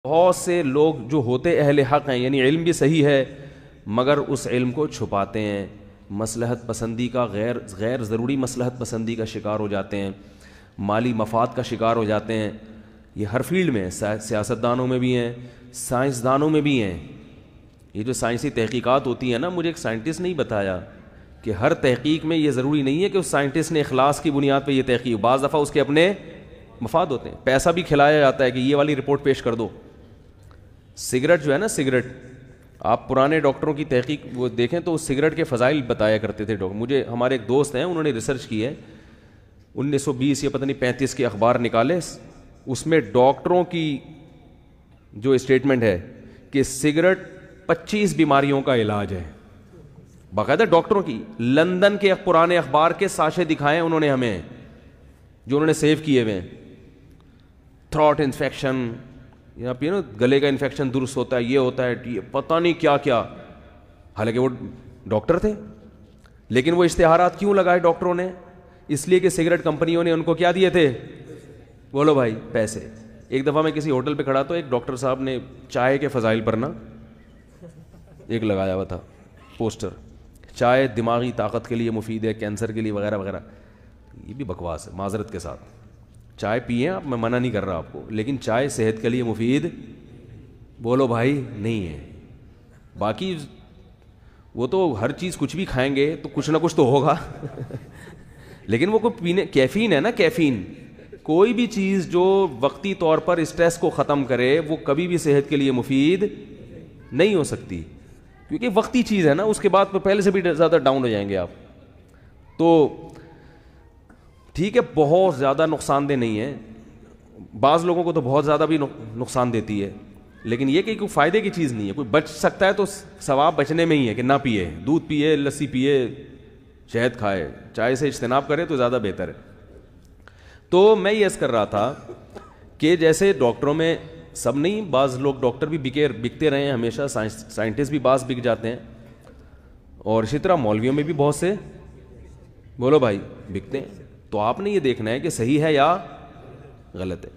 بہت سے لوگ جو ہوتے اہل حق ہیں، یعنی علم بھی صحیح ہے مگر اس علم کو چھپاتے ہیں، مصلحت پسندی کا غیر ضروری مصلحت پسندی کا شکار ہو جاتے ہیں، مالی مفاد کا شکار ہو جاتے ہیں. یہ ہر فیلڈ میں ہے، سیاستدانوں میں بھی ہیں، سائنسدانوں میں بھی ہیں. یہ جو سائنسی تحقیقات ہوتی ہیں نا، مجھے ایک سائنٹسٹ نے ہی بتایا کہ ہر تحقیق میں یہ ضروری نہیں ہے کہ اس سائنٹسٹ نے اخلاص کی بنیاد پہ یہ تحقیق، بعض دفعہ اس کے اپنے مفاد ہوتے ہیں، پیسہ بھی کھلایا جاتا ہے کہ یہ والی رپورٹ پیش کر دو. سگریٹ جو ہے نا، سگریٹ، آپ پرانے ڈاکٹروں کی تحقیق وہ دیکھیں تو سگریٹ کے فضائل بتایا کرتے تھے ڈاکٹر. مجھے ہمارے ایک دوست ہیں، انہوں نے ریسرچ کی ہے، 1920 یا پتہ نہیں 35 کے اخبار نکالے، اس میں ڈاکٹروں کی جو اسٹیٹمنٹ ہے کہ سگریٹ 25 بیماریوں کا علاج ہے، باقاعدہ ڈاکٹروں کی. لندن کے پرانے اخبار کے ساشے دکھائے انہوں نے ہمیں، جو انہوں نے سیو کیے ہوئے. تھروٹ انفیکشن، یہاں پہ نا گلے کا انفیکشن درست ہوتا ہے، یہ ہوتا ہے، یہ پتہ نہیں کیا کیا. حالانکہ وہ ڈاکٹر تھے، لیکن وہ اشتہارات کیوں لگائے ڈاکٹروں نے؟ اس لیے کہ سگریٹ کمپنیوں نے ان کو کیا دیے تھے؟ بولو بھائی، پیسے. ایک دفعہ میں کسی ہوٹل پہ کھڑا تو ایک ڈاکٹر صاحب نے چائے کے فضائل پر نا ایک لگایا ہوا تھا پوسٹر، چائے دماغی طاقت کے لیے مفید ہے، کینسر کے لیے وغیرہ وغیرہ. یہ بھی بکواس ہے معذرت کے ساتھ. چائے پئیں آپ، میں منع نہیں کر رہا آپ کو، لیکن چائے صحت کے لیے مفید بولو بھائی نہیں ہے. باقی وہ تو ہر چیز کچھ بھی کھائیں گے تو کچھ نہ کچھ تو ہوگا لیکن وہ کوئی پینے، کیفین ہے نا، کیفین، کوئی بھی چیز جو وقتی طور پر اسٹریس کو ختم کرے وہ کبھی بھی صحت کے لیے مفید نہیں ہو سکتی، کیونکہ وقتی چیز ہے نا، اس کے بعد پہلے سے بھی زیادہ ڈاؤن ہو جائیں گے آپ. تو ٹھیک ہے، بہت زیادہ نقصان دہ نہیں ہے، بعض لوگوں کو تو بہت زیادہ بھی نقصان دیتی ہے، لیکن یہ کہ کوئی فائدے کی چیز نہیں ہے. کوئی بچ سکتا ہے تو ثواب بچنے میں ہی ہے کہ نہ پیے، دودھ پیے، لسی پیے، شہد کھائے، چائے سے اجتناب کرے تو زیادہ بہتر ہے. تو میں یہ عرض کر رہا تھا کہ جیسے ڈاکٹروں میں سب نہیں، بعض لوگ ڈاکٹر بھی بکتے رہے ہیں ہمیشہ، سائنٹسٹ بھی بعض بک جاتے ہیں، اور اسی طرح مولویوں میں بھی بہت سے بولو بھائی بکتے ہیں. تو آپ نے یہ دیکھنا ہے کہ صحیح ہے یا غلط ہے.